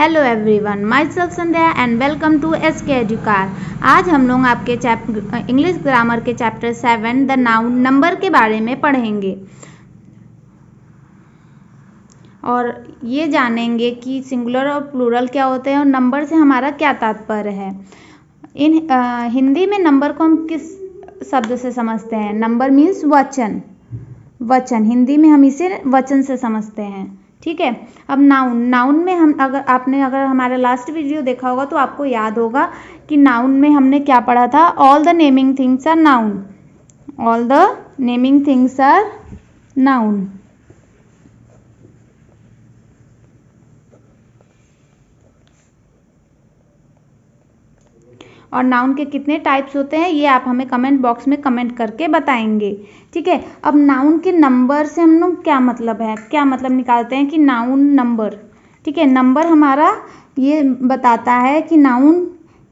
Hello everyone, myself Sandhya and welcome to SK Educare. आज हम लोग आपके इंग्लिश ग्रामर के चैप्टर 7 द नाउन नंबर के बारे में पढ़ेंगे और ये जानेंगे कि सिंगुलर और प्लूरल क्या होते हैं और नंबर से हमारा क्या तात्पर्य है। हिंदी में नंबर को हम किस शब्द से समझते हैं? नंबर मीन्स वचन। हिंदी में हम इसे वचन से समझते हैं। ठीक है। अब नाउन में हम अगर हमारा लास्ट वीडियो देखा होगा तो आपको याद होगा कि नाउन में हमने क्या पढ़ा था। All the naming things are noun. All the naming things are noun. और नाउन के कितने टाइप्स होते हैं ये आप हमें कमेंट बॉक्स में कमेंट करके बताएंगे। ठीक है। अब नाउन के नंबर से हम लोग क्या मतलब निकालते हैं कि नाउन नंबर। ठीक है। नंबर हमारा ये बताता है कि नाउन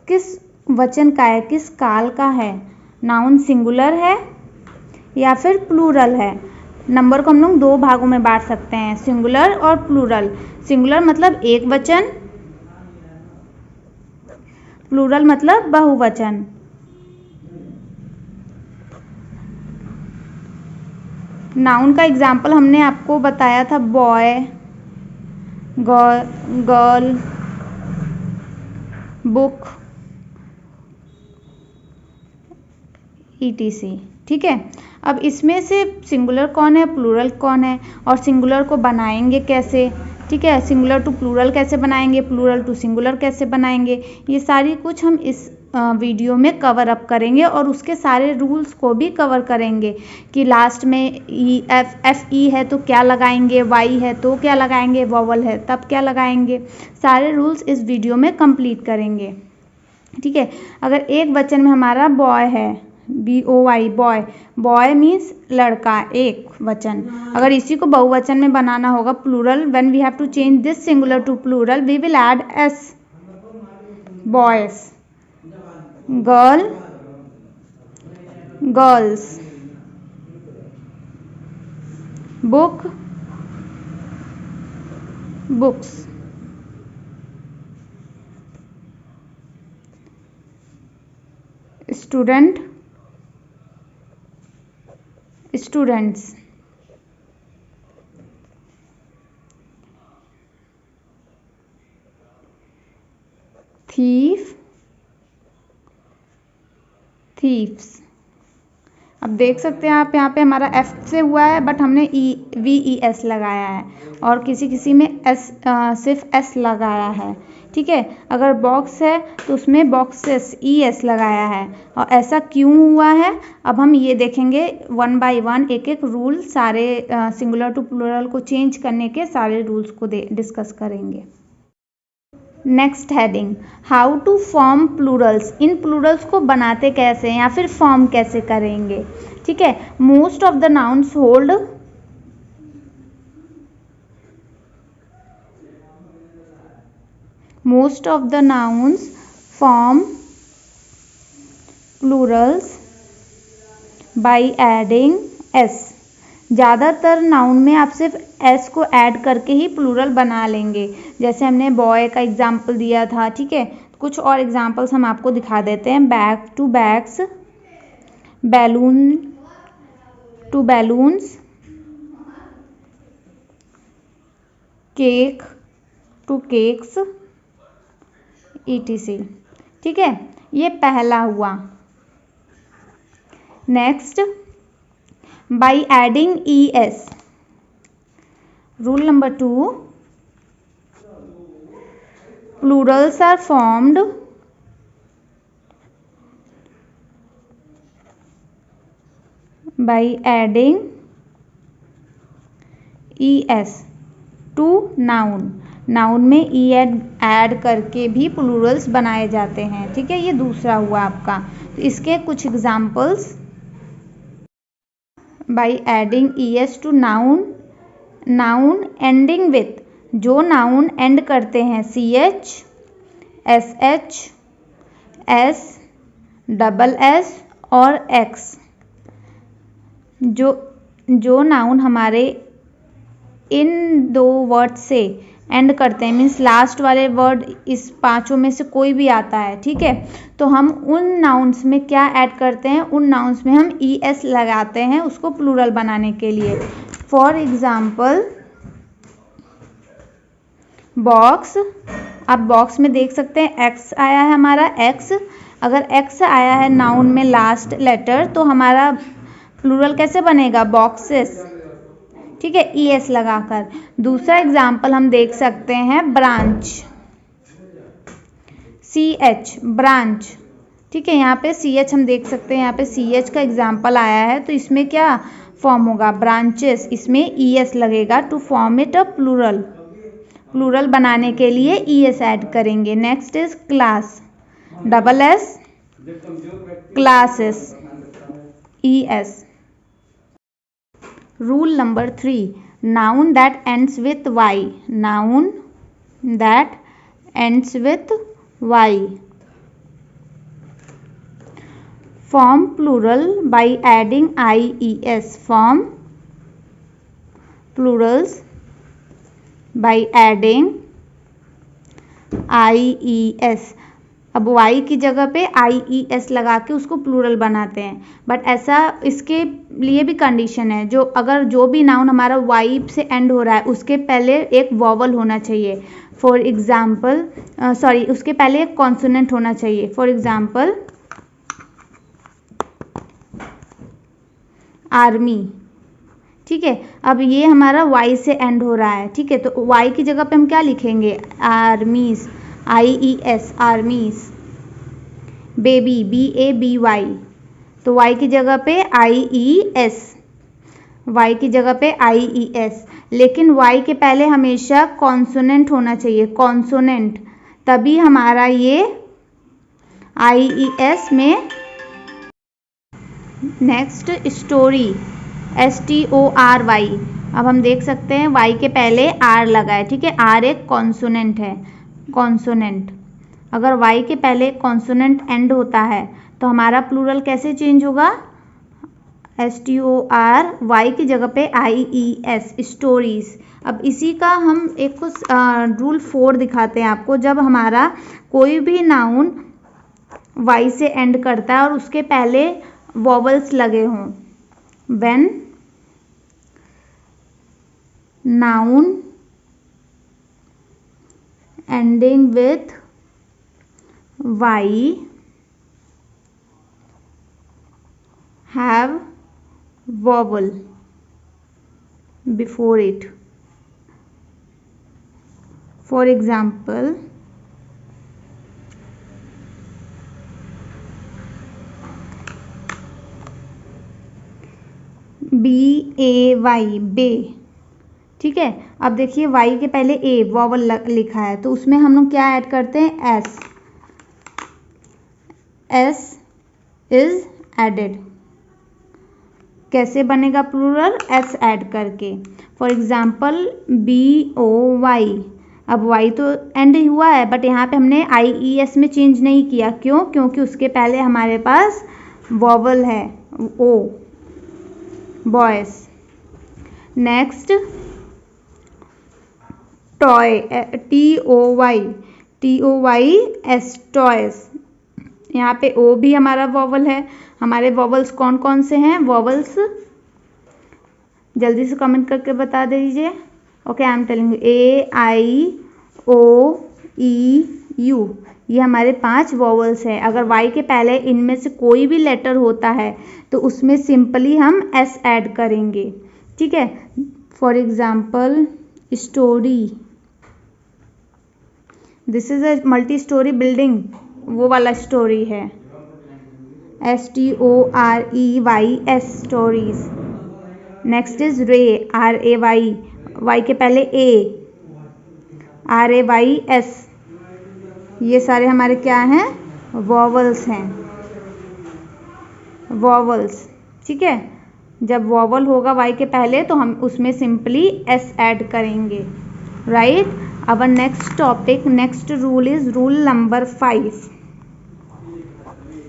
किस वचन का है, किस काल का है। नाउन सिंगुलर है या फिर प्लूरल है। नंबर को हम लोग दो भागों में बांट सकते हैं, सिंगुलर और प्लूरल। सिंगुलर मतलब एक वचन, प्लूरल मतलब बहुवचन। नाउन का एग्जाम्पल हमने आपको बताया था, बॉय, गर्ल, बुक, ETC। ठीक है। अब इसमें से सिंगुलर कौन है, प्लूरल कौन है और सिंगुलर को बनाएंगे कैसे। ठीक है। सिंगुलर टू प्लूरल कैसे बनाएंगे, प्लूरल टू सिंगुलर कैसे बनाएंगे, ये सारी कुछ हम इस वीडियो में कवर अप करेंगे और उसके सारे रूल्स को भी कवर करेंगे कि लास्ट में FE है तो क्या लगाएंगे, Y है तो क्या लगाएंगे, वॉवल है तब क्या लगाएंगे। सारे रूल्स इस वीडियो में कंप्लीट करेंगे। ठीक है। अगर एक वचन में हमारा बॉय है, BOY, बॉय मीन्स लड़का, एक वचन। अगर इसी को बहुवचन में बनाना होगा, plural, when we have to change this singular to plural we will add S, boys, girl, girls, book, books, student, students, thief, thiefs. अब देख सकते हैं आप यहाँ पे हमारा F से हुआ है बट हमने VES लगाया है और किसी में सिर्फ S लगाया है। ठीक है। अगर बॉक्स है तो उसमें बॉक्सेस ES लगाया है। और ऐसा क्यों हुआ है अब हम ये देखेंगे वन बाय वन, एक एक रूल, सारे सिंगुलर टू प्लूरल को चेंज करने के सारे रूल्स को डिस्कस करेंगे। Next heading, how to form plurals. इन प्लूरल्स को बनाते कैसे या फिर फॉर्म कैसे करेंगे। ठीक है। Most of the nouns hold form Plurals by adding S। ज़्यादातर नाउन में आप सिर्फ S को ऐड करके ही प्लूरल बना लेंगे। जैसे हमने बॉय का एग्जाम्पल दिया था। ठीक है। कुछ और एग्जाम्पल्स हम आपको दिखा देते हैं। Bag to bags, balloon to balloons, cake to cakes, ETC। ठीक है। ये पहला हुआ। Next, by adding ES. Rule number 2, plurals are formed by adding ES to noun। Noun में ऐड करके भी प्लूरल्स बनाए जाते हैं। ठीक है। ये दूसरा हुआ आपका। तो इसके कुछ examples, by adding ES to noun ending with, जो नाउन एंड करते हैं CH, SH, S, SS और X। जो नाउन हमारे इन दो वर्ड से एंड करते हैं, मीन्स लास्ट वाले वर्ड इस पांचों में से कोई भी आता है, ठीक है, तो हम उन नाउन्स में क्या ऐड करते हैं, उन नाउन्स में हम ES लगाते हैं उसको प्लूरल बनाने के लिए। फॉर एग्जाम्पल बॉक्स, आप बॉक्स में देख सकते हैं X आया है हमारा, X, अगर X आया है नाउन में लास्ट लेटर तो हमारा प्लूरल कैसे बनेगा, बॉक्सेस, ठीक है, ES लगाकर। दूसरा एग्जाम्पल हम देख सकते हैं ब्रांच, CH, ब्रांच, ठीक है, यहाँ पे CH हम देख सकते हैं, यहाँ पे CH का एग्जाम्पल आया है, तो इसमें क्या फॉर्म होगा, ब्रांचेस, इसमें ES लगेगा to form it a plural, plural बनाने के लिए ES ऐड करेंगे। Next is class, double S, classes, ES। Rule number 3, noun that ends with Y, noun that ends with Y form plural by adding IES, form plurals by adding IES। अब Y की जगह पे IES लगा के उसको plural बनाते हैं, but ऐसा इसके लिए भी कंडीशन है, जो अगर जो भी नाउन हमारा Y से एंड हो रहा है उसके पहले एक वॉवल होना चाहिए। फॉर एग्जाम्पल उसके पहले एक कॉन्सोनेंट होना चाहिए। फॉर एग्जाम्पल आर्मी, ठीक है, अब ये हमारा Y से एंड हो रहा है, ठीक है, तो Y की जगह पे हम क्या लिखेंगे, आर्मीज, IES, आर्मीज। बेबी, BABY, तो Y की जगह पे IES, Y की जगह पे IES, लेकिन Y के पहले हमेशा कॉन्सोनेंट होना चाहिए, कॉन्सोनेंट, तभी हमारा ये IES में। नेक्स्ट स्टोरी, STORY, अब हम देख सकते हैं Y के पहले R लगा है, ठीक है, R एक कॉन्सोनेंट है, कॉन्सोनेंट, अगर Y के पहले कॉन्सोनेंट एंड होता है तो हमारा प्लूरल कैसे चेंज होगा, STORY की जगह पे IES, स्टोरीज। अब इसी का हम एक कुछ रूल 4 दिखाते हैं आपको, जब हमारा कोई भी नाउन Y से एंड करता है और उसके पहले वॉवल्स लगे हों, when noun ending with Y have vowel before it. For example, BAY, बे, ठीक है, अब देखिए Y के पहले A वॉवल लिखा है, तो उसमें हम लोग क्या ऐड करते हैं, S इज एडेड। कैसे बनेगा प्लूरल, S ऐड करके। फॉर एग्जाम्पल BOY, अब Y तो एंड हुआ है, बट यहाँ पे हमने IES में चेंज नहीं किया, क्यों, क्योंकि उसके पहले हमारे पास वॉवल है, O, boys. Next toy, TOYS, toys, यहाँ पे O भी हमारा वॉवल है। हमारे वॉवल्स कौन कौन से हैं, वॉवल्स जल्दी से कमेंट करके बता दीजिए। Okay, I am telling, AIOEU, ये हमारे 5 वॉवल्स हैं। अगर Y के पहले इनमें से कोई भी लेटर होता है तो उसमें सिंपली हम S ऐड करेंगे, ठीक है। For example story, this is a multi storey building, वो वाला स्टोरी है, STOREYS, स्टोरीज। नेक्स्ट इज रे, RAY, Y के पहले A, RAYS, ये सारे हमारे क्या हैं, वॉवल्स हैं, वॉवल्स, ठीक है। जब वॉवल होगा Y के पहले तो हम उसमें सिंपली S ऐड करेंगे, right. Our next topic, next rule is rule number 5।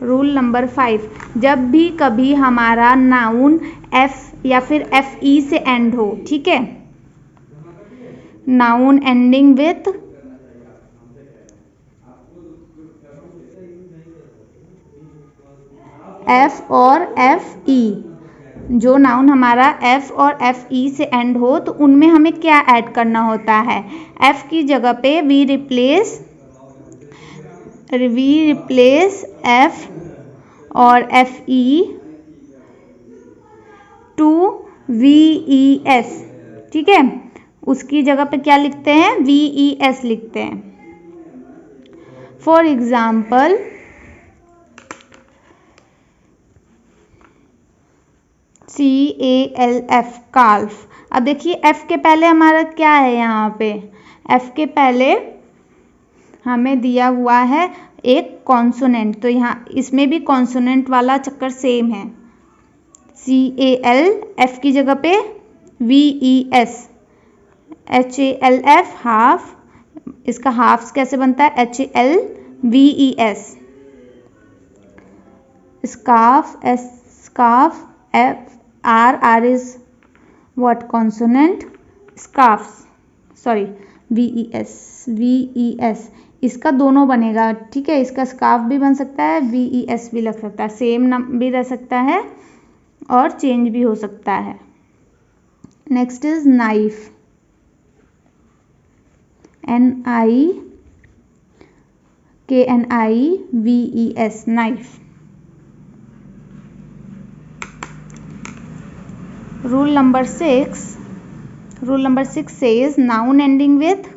Rule number 5, जब भी कभी हमारा नाउन F या फिर FE से एंड हो, ठीक है, नाउन एंडिंग विथ एफ और एफ ई। जो नाउन हमारा एफ और एफ ई से एंड हो तो उनमें हमें क्या ऐड करना होता है? एफ की जगह पे वी रिप्लेस एफ और F E to V E S. ठीक है, उसकी जगह पे क्या लिखते हैं? वी ई एस लिखते हैं। For example CALF काल्फ। अब देखिए एफ के पहले हमारा क्या है? यहाँ पे एफ के पहले हमें दिया हुआ है एक कॉन्सोनेंट, तो यहाँ इसमें भी कॉन्सोनेंट वाला चक्कर सेम है। CALF की जगह पे VES, HALF हाफ, इसका हाफ कैसे बनता है? HALVES। Scarf, scarf, R is what consonant? Scarves, sorry, VES। इसका दोनों बनेगा, ठीक है, इसका स्कार्फ भी बन सकता है, VES भी लग सकता है, सेम नाम भी रह सकता है और चेंज भी हो सकता है। Next is knife, NIKNIVES, knife. Rule number 6 says noun ending with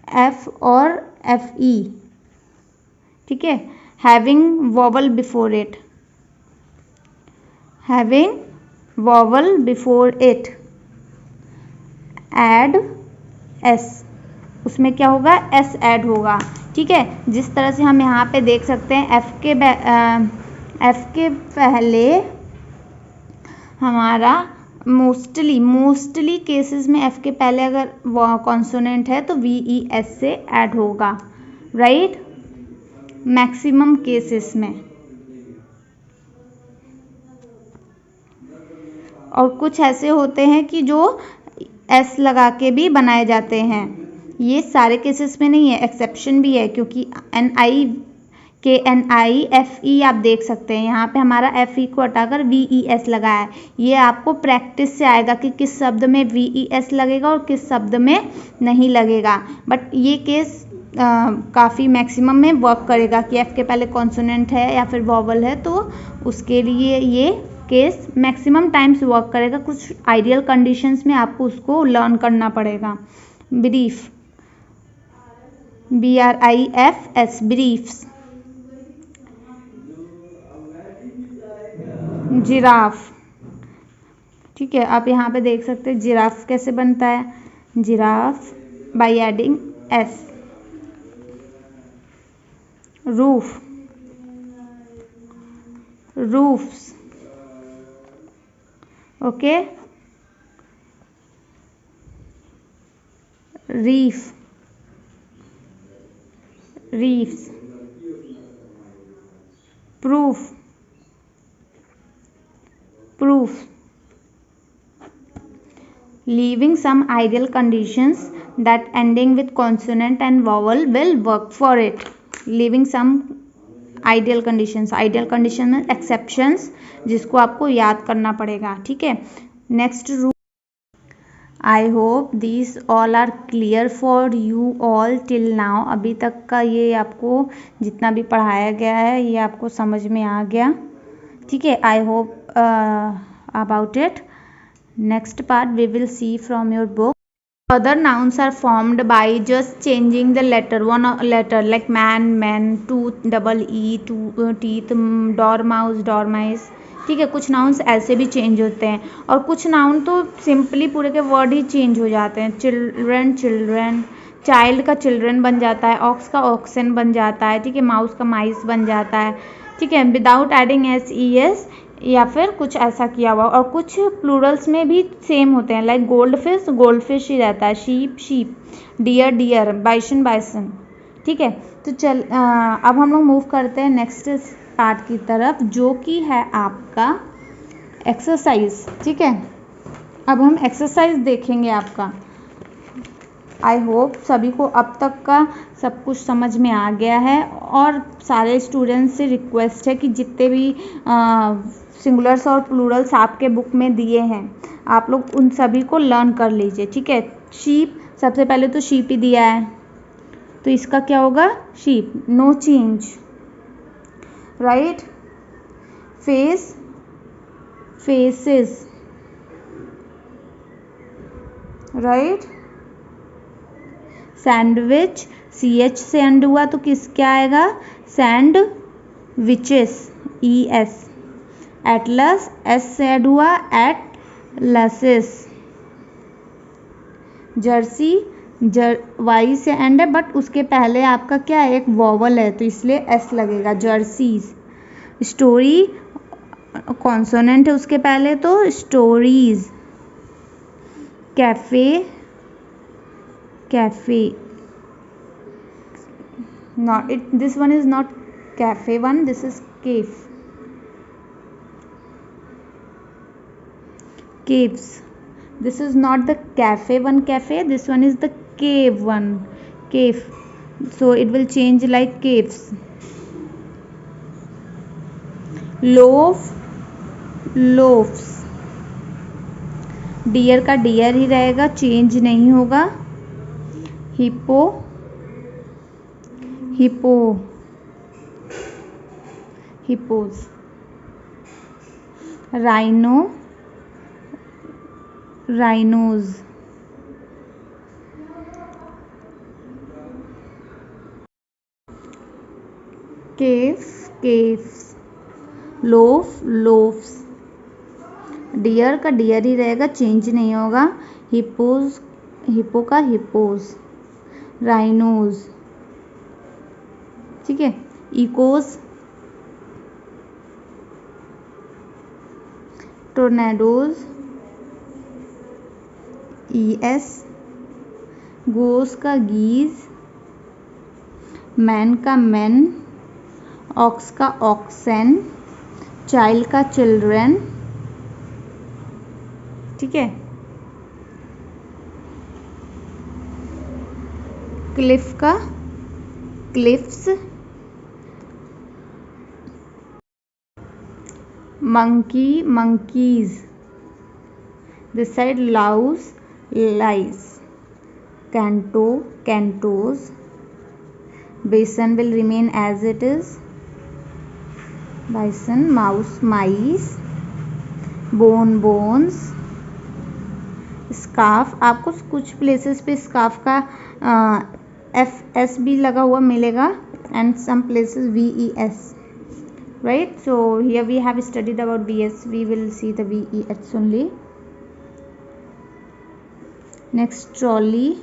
F or FE, ठीक है, having vowel before it, add S, उसमें क्या होगा? S ऐड होगा। ठीक है, जिस तरह से हम यहाँ पे देख सकते हैं एफ के पहले हमारा मोस्टली केसेस में एफ के पहले अगर कॉन्सोनेंट है तो VES से ऐड होगा, राइट? मैक्सिमम केसेस में। और कुछ ऐसे होते हैं कि जो S लगा के भी बनाए जाते हैं, ये सारे केसेस में नहीं है, एक्सेप्शन भी है, क्योंकि NIKNIFE आप देख सकते हैं यहाँ पे हमारा FE को हटाकर VES लगा है। ये आपको प्रैक्टिस से आएगा कि किस शब्द में VES लगेगा और किस शब्द में नहीं लगेगा। बट ये केस काफ़ी मैक्सिमम में वर्क करेगा कि F के पहले कॉन्सोनेंट है या फिर वॉवल है, तो उसके लिए ये केस मैक्सिमम टाइम्स वर्क करेगा। कुछ आइडियल कंडीशंस में आपको उसको लर्न करना पड़ेगा। Brief, BRIFS, briefs. जिराफ, ठीक है, आप यहाँ पे देख सकते हैं जिराफ कैसे बनता है? Giraffe by adding S। Roof, roofs, okay. Reef, reefs. Proof, proof. Leaving some ideal conditions that ending with consonant and vowel will work for it. Leaving some ideal conditions में exceptions जिसको आपको याद करना पड़ेगा, ठीक है। Next rule, I hope this all are clear for you all till now. अभी तक का ये आपको जितना भी पढ़ाया गया है ये आपको समझ में आ गया, ठीक है। I hope about it. Next part we will see from your book. Other nouns are formed by just changing the letter, one letter, like man, man, tooth, double E, teeth, dormouse, dormice, ठीक है। कुछ nouns ऐसे भी change होते हैं और कुछ noun तो सिंपली पूरे के वर्ड ही चेंज हो जाते हैं। चिल्ड्रन, चिल्ड्रन, चाइल्ड का चिल्ड्रन बन जाता है, ऑक्स का ऑक्सन बन जाता है, ठीक है, माउस का माइस बन जाता है, ठीक है, विदाउट एडिंग SES या फिर कुछ ऐसा किया हुआ। और कुछ प्लूरल्स में भी सेम होते हैं, like gold fish, gold fish ही रहता है, sheep, sheep, deer, deer, bison, bison, ठीक है। तो अब हम लोग मूव करते हैं नेक्स्ट पार्ट की तरफ, जो कि है आपका एक्सरसाइज, ठीक है। अब हम एक्सरसाइज देखेंगे आपका। आई होप सभी को अब तक का सब कुछ समझ में आ गया है, और सारे स्टूडेंट्स से रिक्वेस्ट है कि जितने भी सिंगुलर्स और प्लूरल्स आपके बुक में दिए हैं आप लोग उन सभी को लर्न कर लीजिए, ठीक है। शीप, सबसे पहले तो शीप ही दिया है, तो इसका क्या होगा? Sheep, no change, right. Face, faces, right. Sandwich, CH से एंड हुआ तो किस क्या आएगा? Sandwiches, ES। Atlas, S से एंड हुआ, एटलसेस। जर्सी, Y से एंड है बट उसके पहले आपका क्या है? एक वॉवल है तो इसलिए S लगेगा, जर्सीज। स्टोरी, कॉन्सोनेंट है उसके पहले तो stories. Cafe, cafe, not it, this one is not cafe one, this is cave, caves. This is not the cafe one, cafe, this one is the cave one, cave, so it will change like caves. loaf, loaves, deer का deer ही रहेगा, change नहीं होगा। Hippo, hippo, hippos. Rhino, rhinos. Cave, caves. Loaf, loafs, deer का deer ही रहेगा, change नहीं होगा। हिप्पोज, हिप्पो का हिप्पोज। राइनोज, ठीक है। Echoes, tornadoes, ES। गोस का गीज, मैन का मैन, ऑक्स का ऑक्सेन, चाइल्ड का चिल्ड्रन, ठीक है। क्लिफ का cliffs. Monkey, monkeys. This side louse, lice. Canto, cantos. Bison will remain as it is, bison। mouse, mice। bone, bones। scarf, आपको कुछ places पे scarf का FS भी लगा हुआ मिलेगा and some places VES, right? So here we have studied about VS, we will see the VES only. Next, trolley,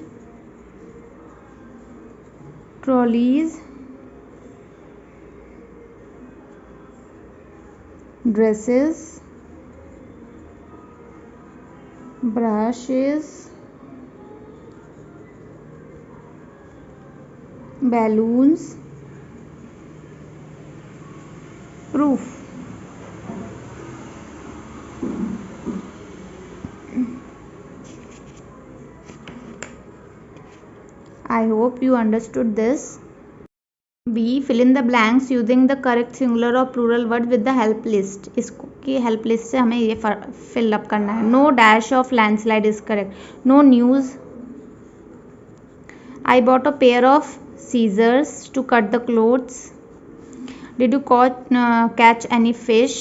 trolleys, dresses, brushes, balloons, proof। I hope you understood this. B, fill in the blanks using the correct singular or plural word with the help list। इसको की help list से हमें ये fill up करना है। No dash of landslide is correct. No news। I bought a pair of scissors to cut the clothes। Did you catch any fish?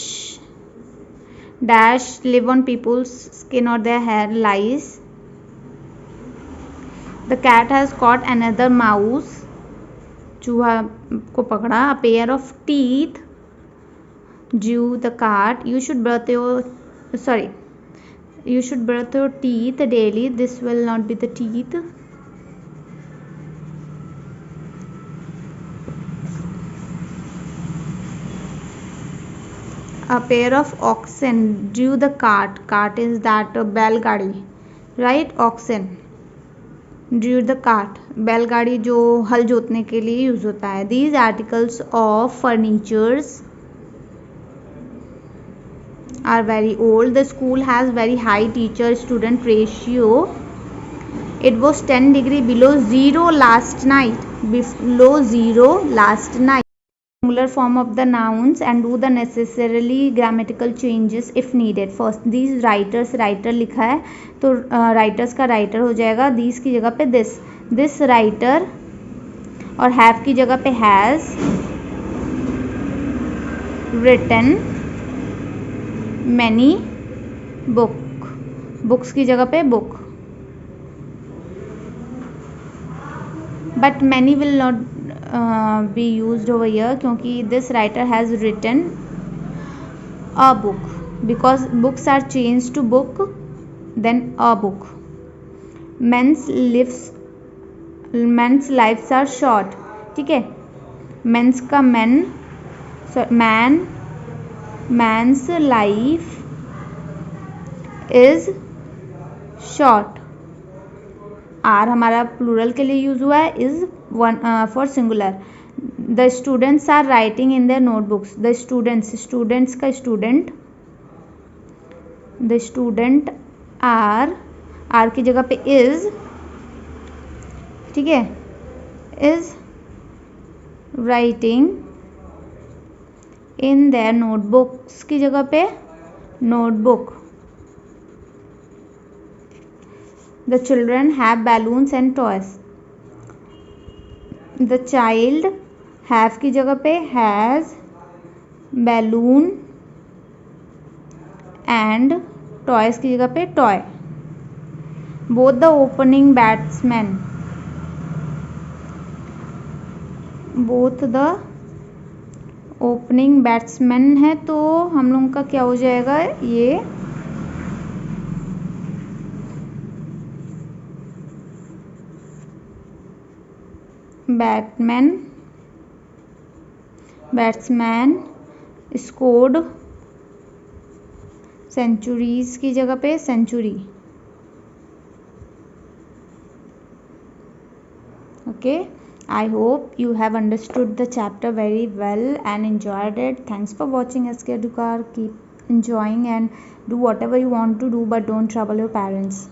Dash live on people's skin or their hair, lies। The cat has caught another mouse। चूहा को पकड़ा। A pair of teeth drew the cat। You should brush your teeth daily। This will not be the teeth। A pair of oxen drew the cart। Cart is that बैलगाड़ी, right? Oxen drew the cart, बैलगाड़ी जो हल जोतने के लिए use होता है। These articles of furnitures are very old. The school has very high teacher student ratio. It was 10 degree below zero last night. Below zero last night. Singular form of the nouns and do the necessarily grammatical changes if needed. First, these writers, writer लिखा है तो writers का writer हो जाएगा these की जगह पे this writer, और have की जगह पे has written many books की जगह पे book, but many will not be used over here क्योंकि this writer has written a book, because books are changed to book then a book. men's lives are short. ठीक है, men's का man's life is short. Are हमारा plural के लिए use हुआ है, is one for singular. The students are writing in their notebooks. The students का student, the student are की जगह पे इज, ठीक है, is writing in their notebooks की जगह पे notebook. The children have balloons and toys. The child have की जगह पे has balloon and toys की जगह पे toy. Both the opening batsmen है तो हम लोगों का क्या हो जाएगा, ये बैट्समैन स्कोर्ड सेंचुरीज की जगह पे century. Okay, I hope you have understood the chapter very well and enjoyed it. Thanks for watching SK Educar. Keep enjoying and do whatever you want to do, but don't trouble your parents.